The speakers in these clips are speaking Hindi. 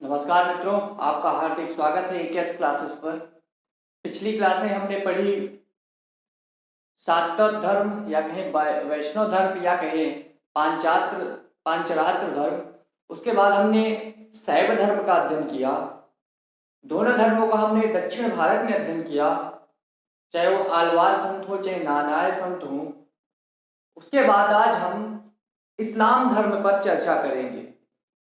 नमस्कार मित्रों, आपका हार्दिक स्वागत है एकेएस क्लासेस पर। पिछली क्लासें हमने पढ़ी शाक्तर धर्म या कहें वैष्णव धर्म या कहें पांचरात्र धर्म। उसके बाद हमने शैव धर्म का अध्ययन किया। दोनों धर्मों का हमने दक्षिण भारत में अध्ययन किया, चाहे वो आलवार संत हो चाहे नानायर संत हो। उसके बाद आज हम इस्लाम धर्म पर चर्चा करेंगे।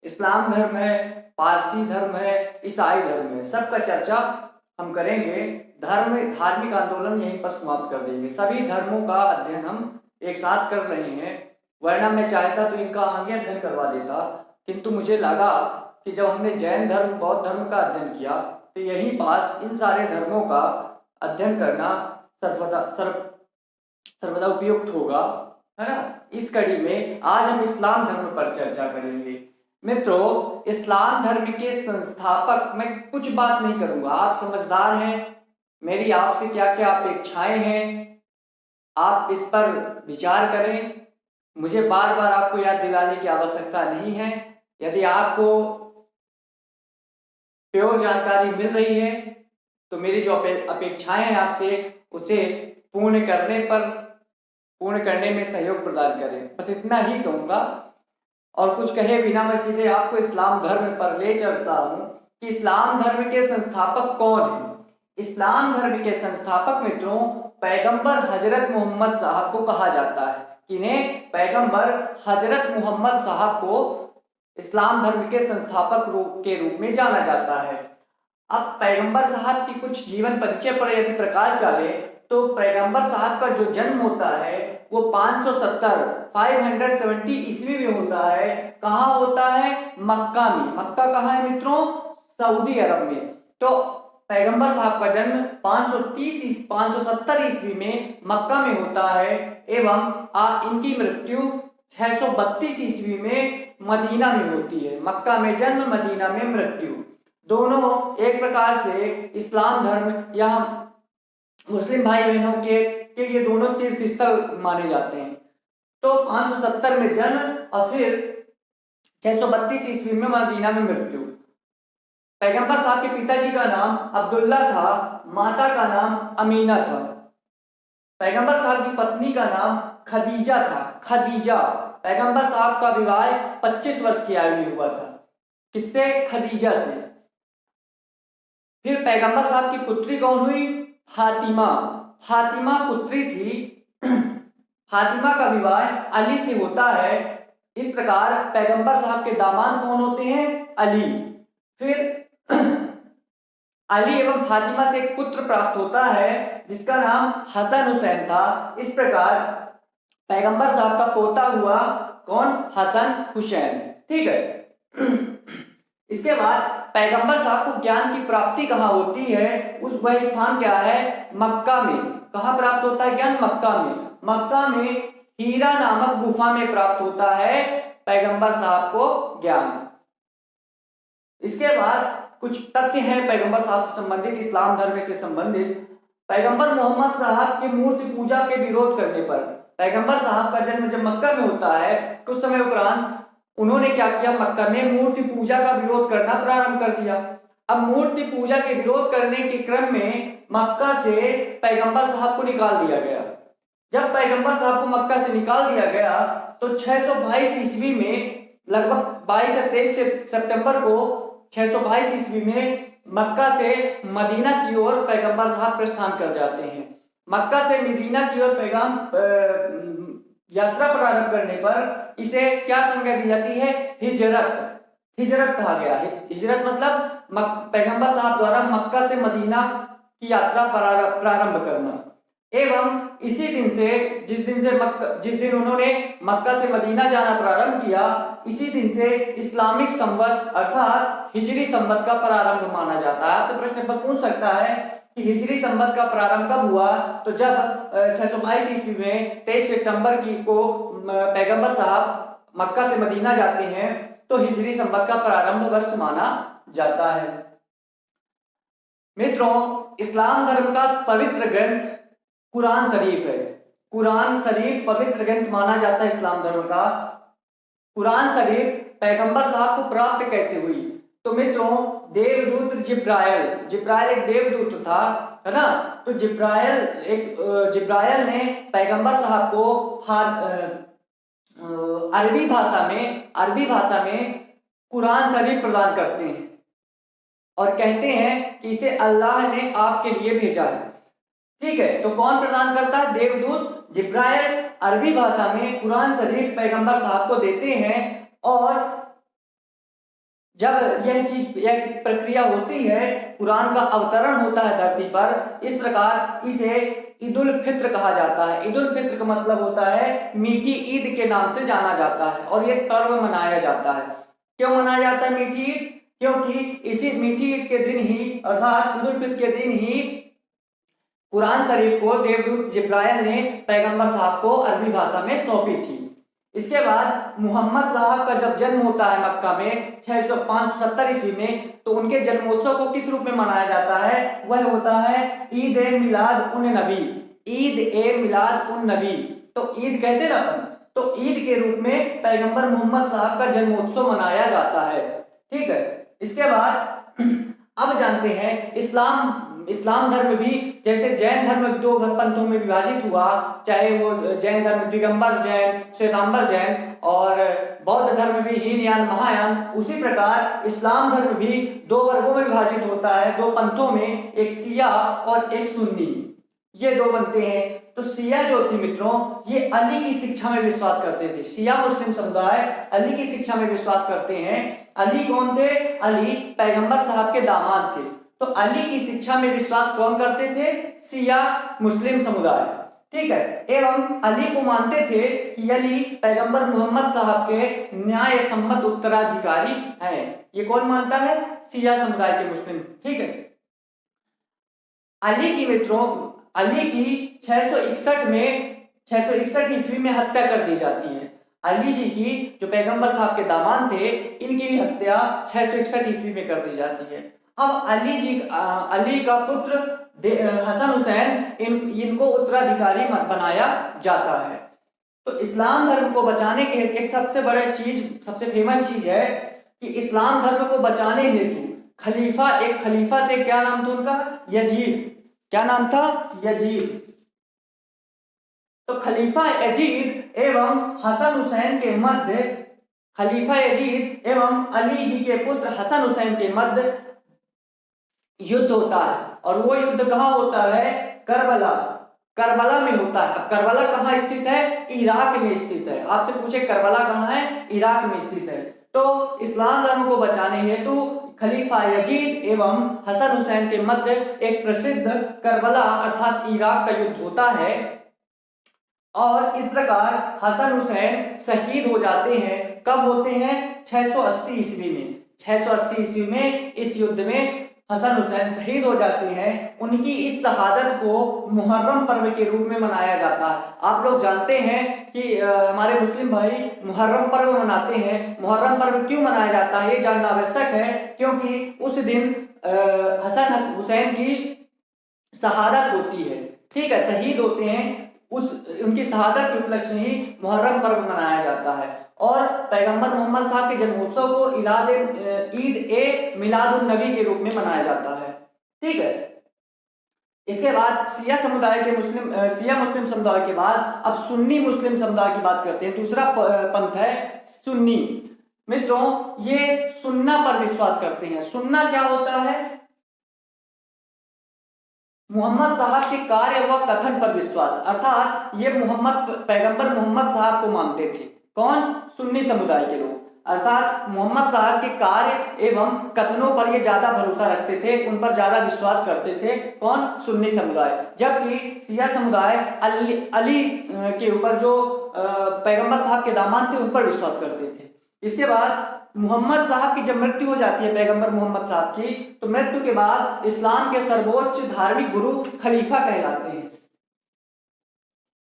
इस्लाम धर्म है, पारसी धर्म है, ईसाई धर्म है, सबका चर्चा हम करेंगे। धार्मिक आंदोलन यहीं पर समाप्त कर देंगे। सभी धर्मों का अध्ययन हम एक साथ कर रहे हैं, वरना मैं चाहता तो इनका आगे अध्ययन करवा देता, किंतु मुझे लगा कि जब हमने जैन धर्म बौद्ध धर्म का अध्ययन किया तो यहीं पास इन सारे धर्मों का अध्ययन करना सर्वदा उपयुक्त होगा, है ना। इस कड़ी में आज हम इस्लाम धर्म पर चर्चा करेंगे। मित्रों, इस्लाम धर्म के संस्थापक, मैं कुछ बात नहीं करूंगा, आप समझदार हैं, मेरी आपसे क्या क्या अपेक्षाएं हैं, आप इस पर विचार करें। मुझे बार बार आपको याद दिलाने की आवश्यकता नहीं है। यदि आपको प्योर जानकारी मिल रही है तो मेरी जो अपेक्षाएं हैं आपसे, उसे पूर्ण करने में सहयोग प्रदान करें। बस इतना ही कहूंगा और कुछ कहे बिना मैं सीधे आपको इस्लाम धर्म पर ले चलता हूं कि इस्लाम धर्म के संस्थापक कौन हैं। इस्लाम धर्म के संस्थापक मित्रों पैगंबर हजरत मोहम्मद साहब को कहा जाता है। किन्हें? पैगंबर हजरत मोहम्मद साहब को इस्लाम धर्म के संस्थापक के रूप में जाना जाता है। अब पैगंबर साहब की कुछ जीवन परिचय पर यदि प्रकाश डाले तो पैगंबर साहब का जो जन्म होता है वो 570 ईस्वी में होता है। कहाँ होता है? मक्का में। मक्का कहाँ है मित्रों? सऊदी अरब में। तो पैगंबर साहब का जन्म 570 ईस्वी में मक्का में होता है एवं इनकी मृत्यु 632 ईस्वी में मदीना में होती है। मक्का में जन्म, मदीना में मृत्यु। दोनों एक प्रकार से इस्लाम धर्म या मुस्लिम भाई बहनों के ये दोनों तीर्थ स्थल माने जाते हैं। तो 570 में जन्म और फिर 632 ईस्वी में मदीना में मृत्यु। पैगंबर साहब के पिताजी का नाम अब्दुल्ला था, माता का नाम अमीना था। पैगंबर साहब की पत्नी का नाम खदीजा था, खदीजा। पैगंबर साहब का विवाह 25 वर्ष की आयु में हुआ था। किससे? खदीजा से। फिर पैगंबर साहब की पुत्री कौन हुई? फातिमा। फातिमा पुत्री थी। फातिमा का विवाह अली से होता है। इस प्रकार पैगंबर साहब के दामाद कौन होते हैं? अली। फिर अली एवं फातिमा से एक पुत्र प्राप्त होता है जिसका नाम हसन हुसैन था। इस प्रकार पैगंबर साहब का पोता हुआ कौन? हसन हुसैन। ठीक है। इसके बाद पैगंबर साहब को ज्ञान की प्राप्ति कहाँ होती है? वह स्थान क्या है? मक्का में। कहाँ प्राप्त होता है ज्ञान? मक्का में। मक्का में हीरा नामक गुफा में प्राप्त होता है पैगंबर साहब को ज्ञान। इसके बाद कुछ तथ्य हैं पैगंबर साहब से संबंधित, इस्लाम धर्म से संबंधित। पैगंबर मोहम्मद साहब की मूर्ति पूजा के विरोध करने पर, पैगंबर साहब का जन्म जब मक्का में होता है, कुछ समय उपरांत उन्होंने क्या किया? मक्का में मूर्ति पूजा का विरोध करना प्रारंभ कर दिया। अब मूर्ति पूजा के विरोध करने के क्रम में मक्का से पैगंबर साहब को निकाल दिया गया। जब पैगंबर साहब को मक्का से निकाल दिया गया तो 622 ईस्वी में, लगभग 22 से 23 सितंबर को 622 ईस्वी में मक्का से मदीना की ओर पैगंबर साहब प्रस्थान कर जाते हैं। मक्का से मदीना की ओर यात्रा प्रारंभ करने पर इसे क्या संज्ञा दी जाती है? हिजरत। हिजरत कहा गया है। हिजरत मतलब पैगंबर साहब द्वारा मक्का से मदीना की यात्रा प्रारंभ करना। एवं इसी दिन से, जिस दिन उन्होंने मक्का से मदीना जाना प्रारंभ किया, इसी दिन से इस्लामिक संवत अर्थात हिजरी संवत का प्रारंभ माना जाता है। आपसे प्रश्न पर पूछ सकता है कि हिजरी संवत का प्रारंभ कब हुआ? तो जब 622 ईस्वी में 23 सितंबर को पैगंबर साहब मक्का से मदीना जाते हैं तो हिजरी संवत का प्रारंभ वर्ष माना जाता है। मित्रों, इस्लाम धर्म का पवित्र ग्रंथ कुरान शरीफ है। कुरान शरीफ पवित्र ग्रंथ माना जाता है इस्लाम धर्म का। कुरान शरीफ पैगंबर साहब को प्राप्त कैसे हुई? तो मित्रों देवदूत जिब्राइल, जिब्राइल एक देवदूत था, है ना। तो जिब्राइल ने पैगंबर साहब को अरबी भाषा में कुरान शरीफ प्रदान करते हैं और कहते हैं कि इसे अल्लाह ने आपके लिए भेजा है। ठीक है, तो कौन प्रदान करता है? देवदूत जिब्राइल अरबी भाषा में कुरान शरीफ पैगंबर साहब को देते हैं। और जब यह प्रक्रिया होती है, कुरान का अवतरण होता है धरती पर, इस प्रकार इसे ईद उल फित्र कहा जाता है। ईद उल फित्र का मतलब होता है मीठी ईद के नाम से जाना जाता है और यह पर्व मनाया जाता है। क्यों मनाया जाता है मीठी ईद? क्योंकि इसी मीठी ईद के दिन ही अर्थात ईद उल फित्र के दिन ही कुरान शरीफ को देवदूत जिब्राइल ने पैगंबर साहब को अरबी भाषा में सौंपी थी। इसके बाद मोहम्मद साहब का जब जन्म होता है मक्का में 675 ईस्वी में, तो उनके जन्मोत्सव को किस रूप में मनाया जाता है? वह होता है ईद ए मिलाद उन नबी। ईद ए मिलाद उन नबी, तो ईद कहते हैं अपन, तो ईद के रूप में पैगंबर मोहम्मद साहब का जन्मोत्सव मनाया जाता है। ठीक है, इसके बाद अब जानते हैं इस्लाम धर्म भी, जैसे जैन धर्म दो पंथों में विभाजित हुआ, चाहे वो जैन धर्म दिगंबर जैन, श्वेतांबर जैन, और बौद्ध धर्म भी हीनयान महायान, उसी प्रकार इस्लाम धर्म भी दो वर्गों में विभाजित होता है, दो पंथों में, एक शिया और एक सुन्नी, ये दो बनते हैं। तो शिया जो थे मित्रों, ये अली की शिक्षा में विश्वास करते थे। शिया मुस्लिम समुदाय अली की शिक्षा में विश्वास करते हैं। अली कौन थे? अली पैगंबर साहब के दामाद थे। तो अली की शिक्षा में विश्वास कौन करते थे? शिया मुस्लिम समुदाय। ठीक है, एवं अली को मानते थे कि अली पैगंबर मोहम्मद साहब के न्याय सम्मत उत्तराधिकारी हैं। ये कौन मानता है? शिया समुदाय के मुस्लिम। ठीक है, अली की मित्रों, अली की 661 ईस्वी में हत्या कर दी जाती है। अली जी की, जो पैगंबर साहब के दामाद थे, इनकी भी हत्या 661 ईस्वी में कर दी जाती है। अब अली का पुत्र हसन हुसैन इनको उत्तराधिकारी बनाया जाता है। तो इस्लाम धर्म को बचाने के एक सबसे फेमस चीज है कि इस्लाम धर्म को बचाने हेतु एक खलीफा थे। क्या नाम था उनका? यजीद। क्या नाम था? यजीद। तो खलीफा यजीद एवं हसन हुसैन के मध्य, खलीफा यजीद एवं अली जी के पुत्र हसन हुसैन के मध्य युद्ध होता है। और वो युद्ध कहाँ होता है? करबला में होता है। करबला कहाँ स्थित है? इराक में स्थित है। आपसे पूछे करबला कहाँ है? इराक में स्थित है। तो इस्लाम धर्म को बचाने हेतु खलीफा यजीद एवं हसन हुसैन के मध्य एक प्रसिद्ध करबला अर्थात इराक का युद्ध होता है। और इस प्रकार हसन हुसैन शहीद हो जाते हैं। कब होते हैं? 680 ईस्वी में। 680 ईस्वी में इस युद्ध में हसन हुसैन शहीद हो जाते हैं। उनकी इस शहादत को मुहर्रम पर्व के रूप में मनाया जाता है। आप लोग जानते हैं कि हमारे मुस्लिम भाई मुहर्रम पर्व मनाते हैं। मुहर्रम पर्व क्यों मनाया जाता है ये जानना आवश्यक है, क्योंकि उस दिन हसन हुसैन की शहादत होती है। ठीक है, शहीद होते हैं, उनकी शहादत के उपलक्ष्य में ही मुहर्रम पर्व मनाया जाता है। और पैगंबर मोहम्मद साहब के जन्मोत्सव को ईद ए मिलादुन नबी के रूप में मनाया जाता है। ठीक है, इसके बाद शिया मुस्लिम समुदाय के बाद अब सुन्नी मुस्लिम समुदाय की बात करते हैं। दूसरा पंथ है सुन्नी। मित्रों, ये सुन्ना पर विश्वास करते हैं। सुन्ना क्या होता है? मोहम्मद साहब के कार्य व कथन पर विश्वास, अर्थात ये पैगंबर मोहम्मद साहब को मानते थे। कौन? सुन्नी समुदाय के लोग, अर्थात मोहम्मद साहब के कार्य एवं कथनों पर ये ज्यादा भरोसा रखते थे, उन पर ज्यादा विश्वास करते थे। कौन? सुन्नी समुदाय। जबकि शिया समुदाय अली के ऊपर, जो पैगंबर साहब के दामाद थे, उन पर विश्वास करते थे। इसके बाद मोहम्मद साहब की जब मृत्यु हो जाती है, पैगंबर मोहम्मद साहब की, तो मृत्यु के बाद इस्लाम के सर्वोच्च धार्मिक गुरु खलीफा कहलाते हैं।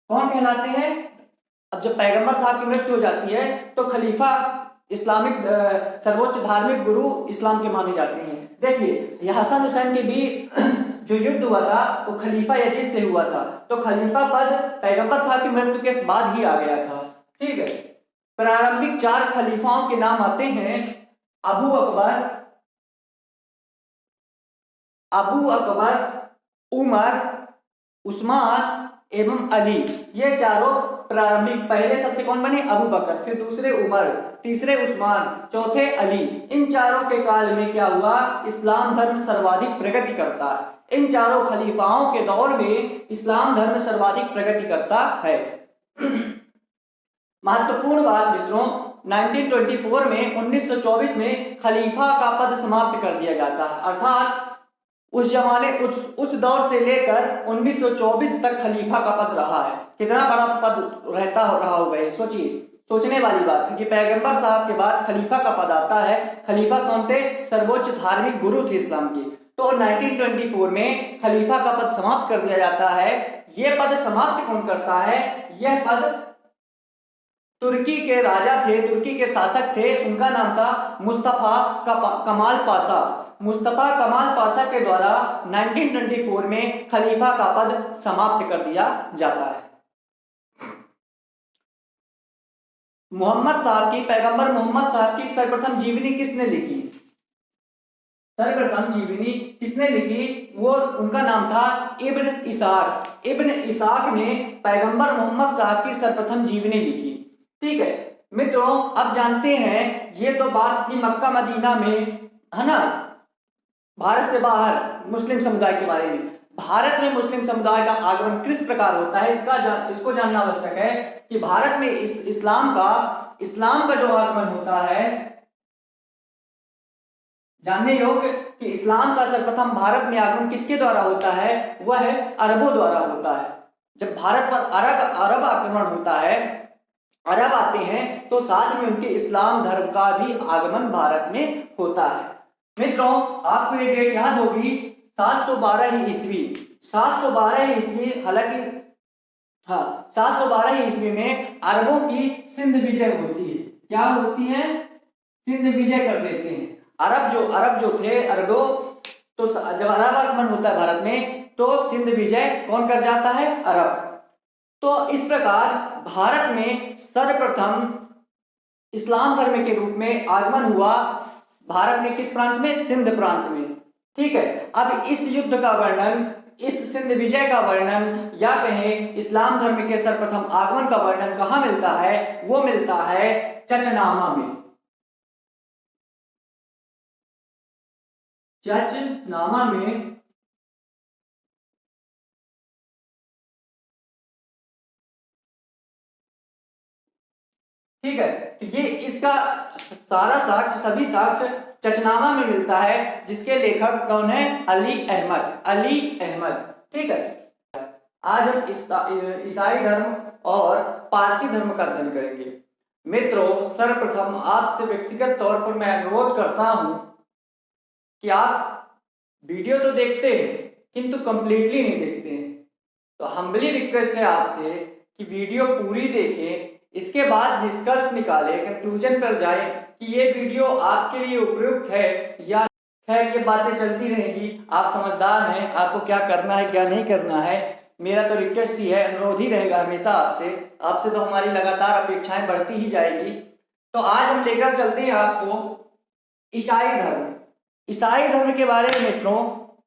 कौन कहलाते हैं? अब जब पैगंबर साहब की मृत्यु हो जाती है तो खलीफा इस्लामिक सर्वोच्च धार्मिक गुरु इस्लाम के माने जाते हैं। देखिए, यह हसन हुसैन के भी जो युद्ध हुआ था वो खलीफा यजीद से हुआ था। तो खलीफा पद पैगंबर साहब की मृत्यु के बाद ही आ गया था। ठीक है, प्रारंभिक 4 खलीफाओं के नाम आते हैं: अबू अकबर, अबू अकबर, उमर, उस्मान एवं अली, ये चारों प्रारंभिक, पहले सबसे कौन बने? अबू बकर, फिर दूसरे उमर, तीसरे उस्मान, चौथे अली। इन चारों के काल में क्या हुआ? इस्लाम धर्म सर्वाधिक प्रगति करता है। इन चारों खलीफाओं के दौर में इस्लाम धर्म सर्वाधिक प्रगति करता है। महत्वपूर्ण बात मित्रों, 1924 में 1924 में खलीफा का पद समाप्त कर दिया जाता है, अर्थात उस जमाने उस दौर से लेकर 1924 तक खलीफा का पद रहा है। कितना बड़ा पद रहा होगा ये सोचिए, सोचने वाली बात है कि पैगंबर साहब के बाद खलीफा का पद आता है। खलीफा कौन थे? सर्वोच्च धार्मिक गुरु थे इस्लाम के। तो 1924 में खलीफा का पद समाप्त कर दिया जाता है। यह पद समाप्त कौन करता है? यह पद तुर्की के राजा थे, तुर्की के शासक थे, उनका नाम था मुस्तफा कमाल पाशा। मुस्तफा कमाल पाशा के द्वारा 1924 में खलीफा का पद समाप्त कर दिया जाता है। मोहम्मद साहब की, पैगंबर मोहम्मद साहब की सर्वप्रथम जीवनी किसने लिखी? सर्वप्रथम जीवनी किसने लिखी? वो उनका नाम था इब्न इसाक। इब्न इसाक ने पैगंबर मोहम्मद साहब की सर्वप्रथम जीवनी लिखी। ठीक है मित्रों, अब जानते हैं, ये तो बात थी मक्का मदीना में, है ना, भारत से बाहर मुस्लिम समुदाय के बारे में। भारत में मुस्लिम समुदाय का आगमन किस प्रकार होता है, इसको जानना आवश्यक है कि भारत में इस्लाम का जो आगमन होता है, जानने योग्य कि इस्लाम का सर्वप्रथम भारत में आगमन किसके द्वारा होता है? वह है अरबों द्वारा होता है। जब भारत पर अरब आक्रमण होता है, अरब आते हैं, तो साथ में उनके इस्लाम धर्म का भी आगमन भारत में होता है। मित्रों, आपको ये डेट याद होगी, 712 ईस्वी। 712 ईस्वी, हालांकि 712 ईस्वी में अरबों की सिंध विजय होती है। क्या होती है? सिंध विजय कर देते हैं। अरब जो थे, अरबों, तो जब अरब आगमन होता है भारत में, तो सिंध विजय कौन कर जाता है? अरब। तो इस प्रकार भारत में सर्वप्रथम इस्लाम धर्म के रूप में आगमन हुआ भारत में किस प्रांत में? सिंध प्रांत में। ठीक है, अब इस युद्ध का वर्णन, इस सिंध विजय का वर्णन, या कहें इस्लाम धर्म के सर्वप्रथम आगमन का वर्णन कहाँ मिलता है? वो मिलता है चचनामा में। चचनामा में ठीक है, तो ये इसका सारा साक्ष्य, सभी साक्ष्य चचनामा में मिलता है, जिसके लेखक कौन है? अली अहमद। ठीक है, आज हम ईसाई धर्म और पारसी धर्म का अध्ययन करेंगे। मित्रों, सर्वप्रथम आपसे व्यक्तिगत तौर पर मैं अनुरोध करता हूं कि आप वीडियो तो देखते हैं किंतु कंप्लीटली नहीं देखते हैं। तो हम्बली रिक्वेस्ट है आपसे कि वीडियो पूरी देखें, इसके बाद निष्कर्ष निकालें, कंक्लूजन पर जाएं कि ये वीडियो आपके लिए उपयुक्त है या। खैर, ये बातें चलती रहेंगी, आप समझदार हैं, आपको क्या करना है क्या नहीं करना है। मेरा तो रिक्वेस्ट ही है, अनुरोध ही रहेगा हमेशा आपसे तो हमारी लगातार अपेक्षाएं बढ़ती ही जाएगी। तो आज हम लेकर चलते हैं आपको ईसाई धर्म। ईसाई धर्म के बारे में मित्रों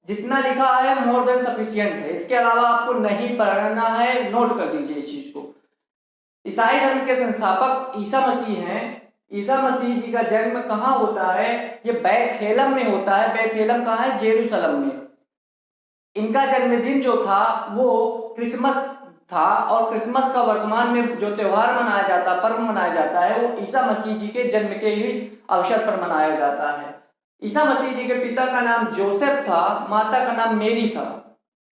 जितना लिखा है मोर देन सफिशिएंट है, इसके अलावा आपको नहीं पढ़ना है, नोट कर लीजिए इस चीज को। ईसाई धर्म के संस्थापक ईसा मसीह हैं। ईसा मसीह जी का जन्म कहाँ होता है? ये बैतलहम में होता है। बैतलहम कहाँ है? जेरूसलम में। इनका जन्मदिन जो था वो क्रिसमस था, और क्रिसमस का वर्तमान में जो त्योहार मनाया जाता, पर्व मनाया जाता है, वो ईसा मसीह जी के जन्म के ही अवसर पर मनाया जाता है। ईसा मसीह जी के पिता का नाम जोसेफ था, माता का नाम मेरी था।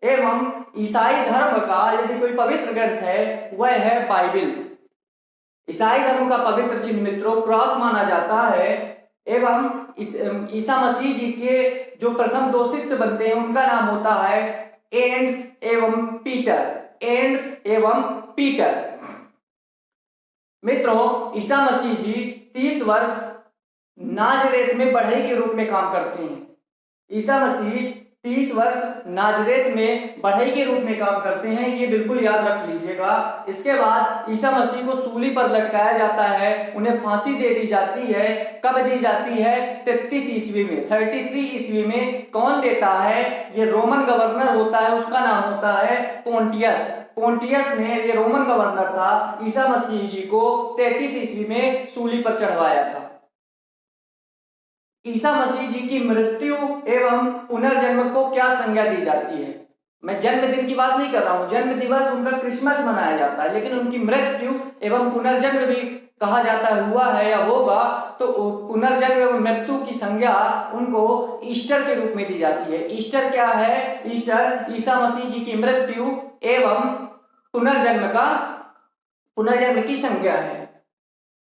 एवं ईसाई धर्म का यदि कोई पवित्र ग्रंथ है वह है बाइबिल। ईसाई धर्म का पवित्र चिन्ह मित्रों क्रॉस माना जाता है। एवं ईसा मसीह जी के जो प्रथम 2 शिष्य बनते हैं उनका नाम होता है एंड्स एवं पीटर। मित्रों, ईसा मसीह जी 30 वर्ष नाजरेत में बढ़ई के रूप में काम करते हैं। ईसा मसीह 30 वर्ष नाजरेत में बढ़ई के रूप में काम करते हैं, ये बिल्कुल याद रख लीजिएगा। इसके बाद ईसा मसीह को सूली पर लटकाया जाता है, उन्हें फांसी दे दी जाती है। कब दी जाती है? 33 ईस्वी में, 33 ईस्वी में। कौन देता है? ये रोमन गवर्नर होता है, उसका नाम होता है पोंटियस। पोंटियस ने, ये रोमन गवर्नर था, ईसा मसीह जी को 33 ईस्वी में सूली पर चढ़वाया था। ईसा मसीह जी की मृत्यु एवं पुनर्जन्म को क्या संज्ञा दी जाती है? मैं जन्मदिन की बात नहीं कर रहा हूं, जन्म दिवस उनका क्रिसमस मनाया जाता है, लेकिन उनकी मृत्यु एवं पुनर्जन्म भी कहा जाता है, हुआ है या होगा, तो पुनर्जन्म एवं मृत्यु की संज्ञा उनको ईस्टर के रूप में दी जाती है। ईस्टर क्या है? ईस्टर ईसा मसीह जी की मृत्यु एवं पुनर्जन्म की संज्ञा है।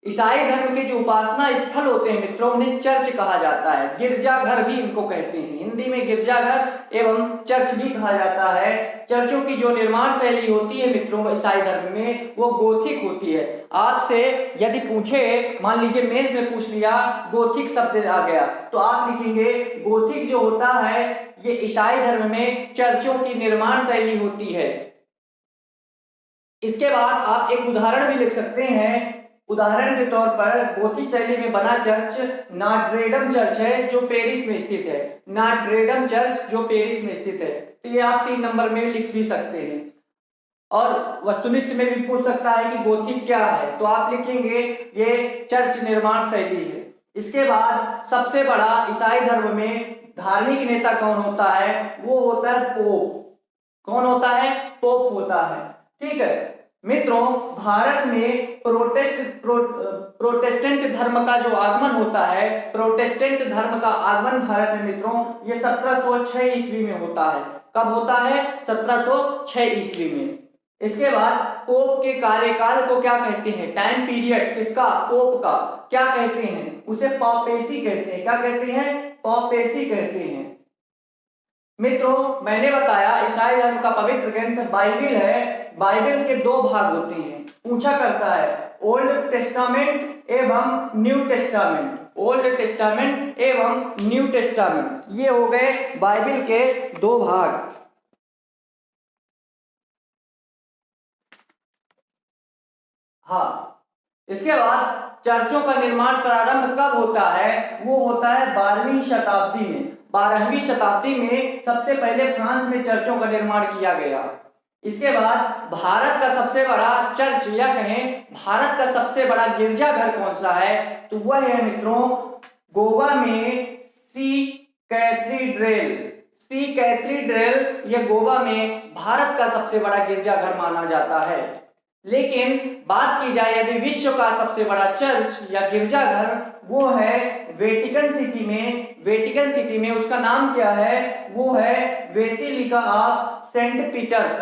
ईसाई धर्म के जो उपासना स्थल होते हैं मित्रों, उन्हें चर्च कहा जाता है, गिरजाघर भी इनको कहते हैं। हिंदी में गिरजाघर एवं चर्च भी कहा जाता है। चर्चों की जो निर्माण शैली होती है मित्रों ईसाई धर्म में, वो गोथिक होती है। आपसे यदि पूछे, मान लीजिए मेंस में पूछ लिया गोथिक शब्द आ गया, तो आप लिखेंगे गोथिक जो होता है ये ईसाई धर्म में चर्चों की निर्माण शैली होती है। इसके बाद आप एक उदाहरण भी लिख सकते हैं। उदाहरण के तौर पर गोथिक शैली में बना चर्च नॉट्रे-डेम चर्च है, जो पेरिस में स्थित है। नॉट्रे-डेम चर्च जो पेरिस में स्थित है, तो ये आप 3 नंबर में लिख भी सकते हैं। और वस्तुनिष्ठ में भी पूछ सकता है कि गोथिक क्या है, तो आप लिखेंगे ये चर्च निर्माण शैली है। इसके बाद सबसे बड़ा ईसाई धर्म में धार्मिक नेता कौन होता है? वो होता है पोप। कौन होता है? पोप होता है। ठीक है मित्रों, भारत में प्रोटेस्टेंट धर्म का जो आगमन होता है, प्रोटेस्टेंट धर्म का आगमन भारत में मित्रों ये 1706 ईस्वी में होता है। कब होता है? 1706 ईस्वी में। इसके बाद पोप के कार्यकाल को क्या कहते हैं? टाइम पीरियड किसका? पोप का। क्या कहते हैं? उसे पॉपेसी कहते हैं। क्या कहते हैं? पॉपेसी कहते हैं। मित्रों मैंने बताया ईसाई धर्म का पवित्र ग्रंथ बाइबिल है। बाइबिल के 2 भाग होते हैं। पूछा करता है ओल्ड टेस्टामेंट एवं न्यू टेस्टामेंट। ओल्ड टेस्टामेंट एवं न्यू टेस्टामेंट, ये हो गए बाइबिल के 2 भाग। हाँ, इसके बाद चर्चों का निर्माण प्रारंभ कब होता है? वो होता है 12वीं शताब्दी में। 12वीं शताब्दी में सबसे पहले फ्रांस में चर्चों का निर्माण किया गया। इसके बाद भारत का सबसे बड़ा चर्च या कहें भारत का सबसे बड़ा गिरजाघर कौन सा है? तो वह है मित्रों गोवा में सी कैथीड्रल। सी कैथीड्रल ये गोवा में भारत का सबसे बड़ा गिरजाघर माना जाता है। लेकिन बात की जाए यदि विश्व का सबसे बड़ा चर्च या गिरजाघर, वो है वेटिकन सिटी में। वेटिकन सिटी में उसका नाम क्या है? वो है basilica of Saint Peter's.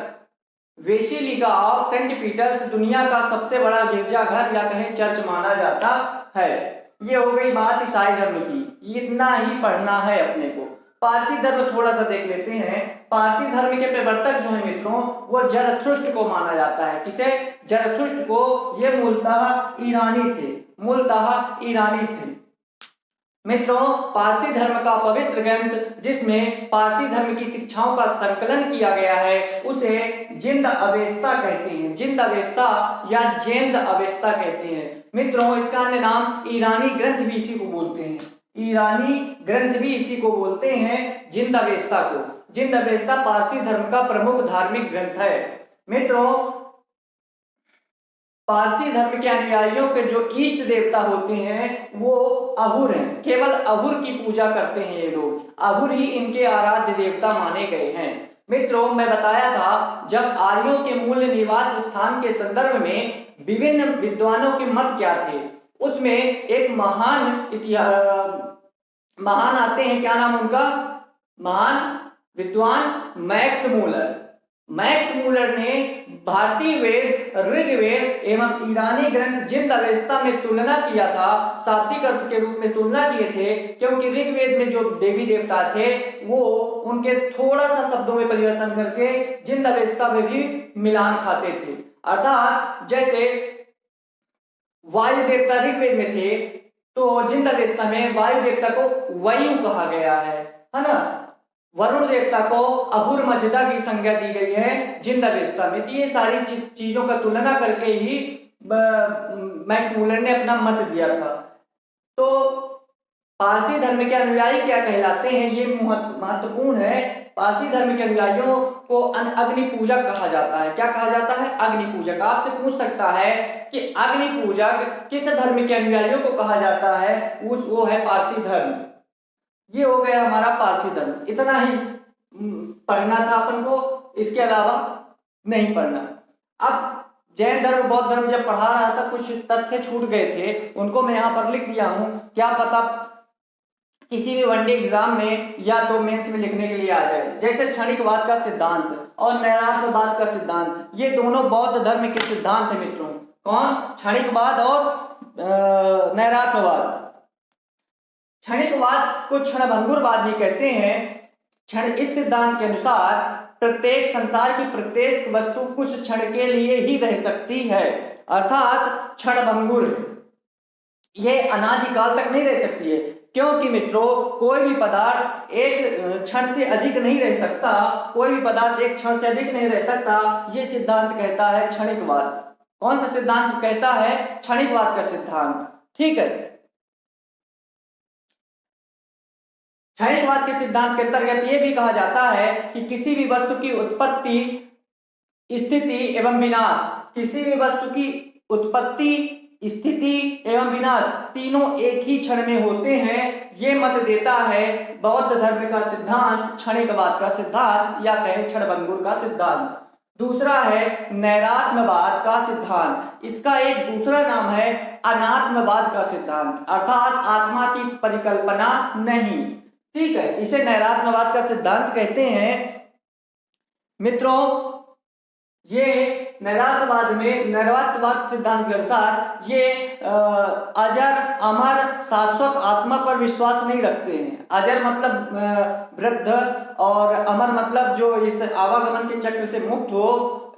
Basilica of Saint Peter's दुनिया का सबसे बड़ा गिरजाघर या कहें चर्च माना जाता है। ये हो गई बात ईसाई धर्म की। इतना ही पढ़ना है अपने को। पारसी धर्म थोड़ा सा देख लेते हैं। पारसी धर्म के प्रवर्तक जो है मित्रों वो जरथुष्ट्र को माना जाता है। किसे? जरथुष्ट्र को। ये मूलतः ईरानी थे मित्रों। पारसी धर्म का पवित्र ग्रंथ जिसमें पारसी धर्म की शिक्षाओं का संकलन किया गया है उसे जिंद अवेस्ता कहते हैं। जिंद अवेस्ता या जेंद अवेस्ता कहते हैं मित्रों। इसका अन्य नाम ईरानी ग्रंथ भी इसी को बोलते हैं। ईरानी ग्रंथ भी इसी को बोलते हैं, जिंद अवेस्ता को। जिंद अवेस्ता पारसी धर्म का प्रमुख धार्मिक ग्रंथ है मित्रों। पारसी धर्म के अनुयायियों के जो इष्ट देवता होते हैं वो अहुर हैं। केवल अहुर की पूजा करते हैं ये लोग। अहुर ही इनके आराध्य देवता माने गए हैं मित्रों। मैं बताया था जब आर्यों के मूल निवास स्थान के संदर्भ में विभिन्न विद्वानों के मत क्या थे, उसमें एक महान आते हैं। क्या नाम उनका? महान विद्वान मैक्स मूलर। मैक्स मूलर ने भारतीय वेद, ऋग्वेद एवं ईरानी ग्रंथ जिंद अवेस्ता में तुलना किया था। शाब्दिक अर्थ के रूप में तुलना किए थे, क्योंकि ऋग्वेद में जो देवी देवता थे वो उनके थोड़ा सा शब्दों में परिवर्तन करके जिंद अवेस्ता में भी मिलान खाते थे। अर्थात जैसे वायु देवता ऋग्वेद में थे तो जिंद अवेस्ता में वायु देवता को वायु कहा गया है ना। वरुण देवता को अहुर मजदा की संज्ञा दी गई है जिंद अवस्था में। तो ये सारी चीजों का तुलना करके ही मैक्स मूलर ने अपना मत दिया था। तो पारसी धर्म के अनुयायी क्या कहलाते हैं, ये महत्वपूर्ण है। पारसी धर्म के अनुयायियों को अग्नि पूजक कहा जाता है। क्या कहा जाता है? अग्नि पूजक। आपसे पूछ सकता है कि अग्नि पूजक किस धर्म के अनुयायियों को कहा जाता है? वो है पारसी धर्म। ये हो गया हमारा पारसी धर्म। इतना ही पढ़ना था अपन को, इसके अलावा नहीं पढ़ना। अब जैन धर्म बौद्ध धर्म जब पढ़ा रहा था कुछ तथ्य छूट गए थे, उनको मैं यहाँ पर लिख दिया हूँ। क्या पता किसी भी वनडे एग्जाम में या तो मेंस में लिखने के लिए आ जाए। जैसे क्षणिकवाद का सिद्धांत और नैरात्मवाद का सिद्धांत, ये दोनों बौद्ध धर्म के सिद्धांत है मित्रों। कौन? क्षणिकवाद और नैरात्मवाद। क्षणिकवाद को क्षणभंगुरवाद भी कहते हैं। क्षण, इस सिद्धांत के अनुसार प्रत्येक संसार की प्रत्येक वस्तु कुछ क्षण के लिए ही रह सकती है, अर्थात क्षणभंगुर है, यह अनादिकाल तक नहीं रह सकती है। क्योंकि मित्रों कोई भी पदार्थ एक क्षण से अधिक नहीं रह सकता, कोई भी पदार्थ एक क्षण से अधिक नहीं रह सकता। यह सिद्धांत कहता है क्षणिकवाद। कौन सा सिद्धांत कहता है? क्षणिकवाद का सिद्धांत। ठीक है। क्षणिकवाद के सिद्धांत के अंतर्गत यह भी कहा जाता है कि किसी भी वस्तु की उत्पत्ति, स्थिति एवं विनाश, किसी भी वस्तु की उत्पत्ति, स्थिति एवं विनाश तीनों एक ही क्षण में होते हैं। ये मत देता है बौद्ध धर्म का सिद्धांत, क्षणिकवाद का सिद्धांत या कहें क्षणभंगुर का सिद्धांत। दूसरा है नैरात्मवाद का सिद्धांत। इसका एक दूसरा नाम है अनात्मवाद का सिद्धांत, अर्थात आत्मा की परिकल्पना नहीं। ठीक है, इसे नैरात्मवाद का सिद्धांत कहते हैं। मित्रों ये नैरात्मवाद सिद्धांत के अनुसार ये अजर, अमर, शाश्वत आत्मा पर विश्वास नहीं रखते हैं। अजर मतलब वृद्ध और अमर मतलब जो इस आवागमन के चक्र से मुक्त हो,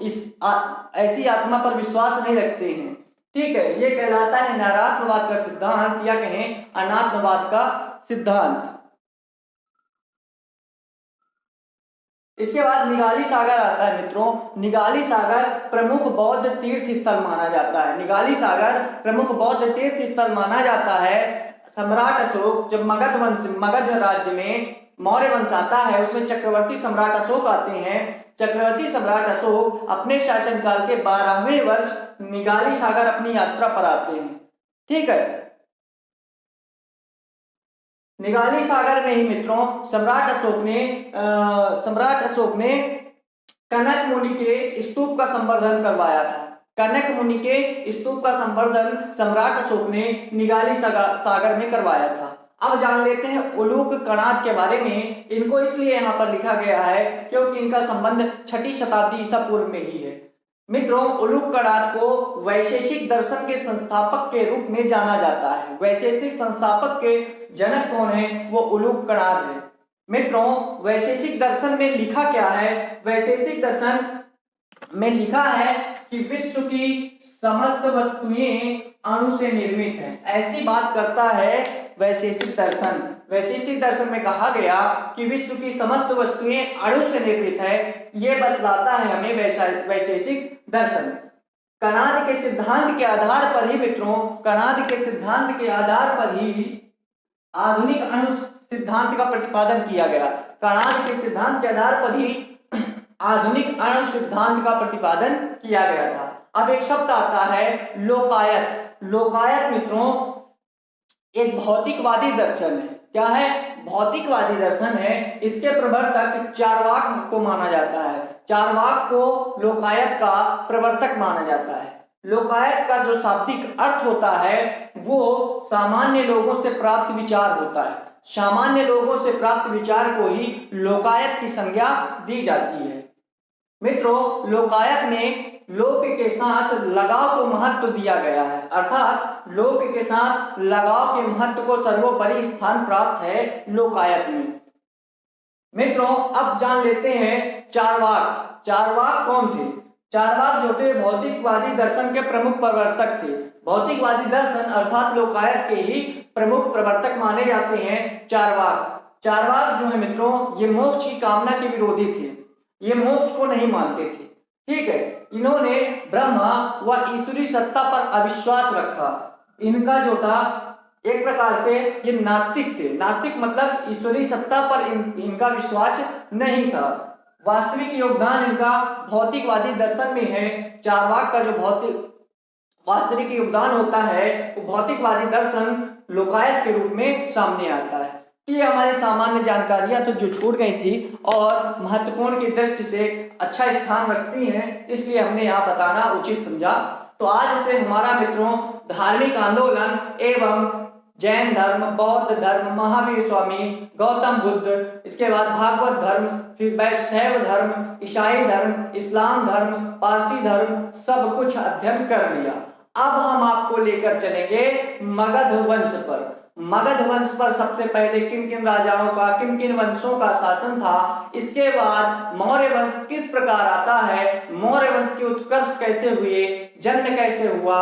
ऐसी आत्मा पर विश्वास नहीं रखते हैं। ठीक है, ये कहलाता है नैरात्मवाद का सिद्धांत या कहें अनात्मवाद का सिद्धांत। इसके बाद निगाली सागर आता है मित्रों। निगाली सागर प्रमुख बौद्ध तीर्थ स्थल माना जाता है। निगाली सागर प्रमुख बौद्ध तीर्थ स्थल माना जाता है। सम्राट अशोक जब मगध राज्य में मौर्य वंश आता है, उसमें चक्रवर्ती सम्राट अशोक आते हैं। चक्रवर्ती सम्राट अशोक अपने शासनकाल के 12वें वर्ष निगाली सागर अपनी यात्रा पर आते हैं। ठीक है, निगाली सागर में ही मित्रों सम्राट अशोक ने कनक मुनि के स्तूप का संवर्धन करवाया था। कनक मुनि के स्तूप का संवर्धन सम्राट अशोक ने निगाली सागर में करवाया था। अब जान लेते हैं उलूक कणाद के बारे में। इनको इसलिए यहाँ पर लिखा गया है क्योंकि इनका संबंध 6ठी शताब्दी ईसा पूर्व में ही है। मित्रों उलूक कणाद को वैशेषिक दर्शन के संस्थापक के रूप में जाना जाता है। वैशेषिक संस्थापक के जनक कौन है? वो उलूक कणाद है। मित्रों वैशेषिक दर्शन में लिखा क्या है? वैशेषिक दर्शन में लिखा है कि विश्व की समस्त वस्तुएं अणु से निर्मित हैं। ऐसी बात करता है वैशेषिक दर्शन। वैशेषिक दर्शन में कहा गया कि विश्व की समस्त वस्तुएं अणु से निर्मित है। ये बतलाता है हमें वैशेषिक दर्शन। कणाद के सिद्धांत के आधार पर ही मित्रों, कणाद के सिद्धांत के आधार पर ही आधुनिक अणु सिद्धांत का प्रतिपादन किया गया। कणाद के सिद्धांत के आधार पर ही आधुनिक अणु सिद्धांत का प्रतिपादन किया गया था। अब एक शब्द आता है लोकायत। लोकायत मित्रों एक भौतिकवादी दर्शन है। क्या है? भौतिकवादी दर्शन है। इसके प्रवर्तक चार्वाक को माना जाता है। चार्वाक को लोकायत का प्रवर्तक माना जाता है। लोकायत का जो शाब्दिक अर्थ होता है वो सामान्य लोगों से प्राप्त विचार होता है। सामान्य लोगों से प्राप्त विचार को ही लोकायत की संज्ञा दी जाती है। मित्रों लोकायत में लोक के साथ लगाव को महत्व दिया गया है, अर्थात लोक के साथ लगाव के महत्व को सर्वोपरि स्थान प्राप्त है लोकायत में। मित्रों अब जान लेते हैं चार्वाक। चार्वाक कौन थे? चार्वाक जो थे भौतिकवादी दर्शन के प्रमुख प्रवर्तक थे। भौतिकवादी दर्शन अर्थात लोकायत के ही प्रमुख प्रवर्तक माने जाते हैं चार्वाक। चारवाक जो है मित्रों, ये मोक्ष की कामना के विरोधी थे, ये मोक्ष को नहीं मानते थे। ठीक है, इन्होंने ब्रह्मा व ईश्वरी सत्ता पर अविश्वास रखा। इनका जो था एक प्रकार से ये नास्तिक थे। नास्तिक मतलब ईश्वरी सत्ता पर इनका विश्वास नहीं था। वास्तविक योगदान इनका भौतिकवादी दर्शन में है। चारवाक का जो भौतिक वास्तविक योगदान होता है वो भौतिकवादी दर्शन लोकायत के रूप में सामने आता है। ये हमारी सामान्य जानकारियां तो जो छूट गई थी और महत्वपूर्ण की दृष्टि से अच्छा स्थान रखती हैं, इसलिए हमने यहाँ बताना उचित समझा। तो आज से हमारा मित्रों धार्मिक आंदोलन एवं जैन धर्म, बौद्ध धर्म, महावीर स्वामी, गौतम बुद्ध, इसके बाद भागवत धर्म, फिर वैष्णव धर्म, ईसाई धर्म, इस्लाम धर्म, पारसी धर्म, सब कुछ अध्ययन कर लिया। अब हम आपको लेकर चलेंगे मगध वंश पर। मगध वंश पर सबसे पहले किन किन राजाओं का, किन किन वंशों का शासन था, इसके बाद मौर्य वंश किस प्रकार आता है, मौर्य वंश के उत्कर्ष कैसे हुए, जन्म कैसे हुआ,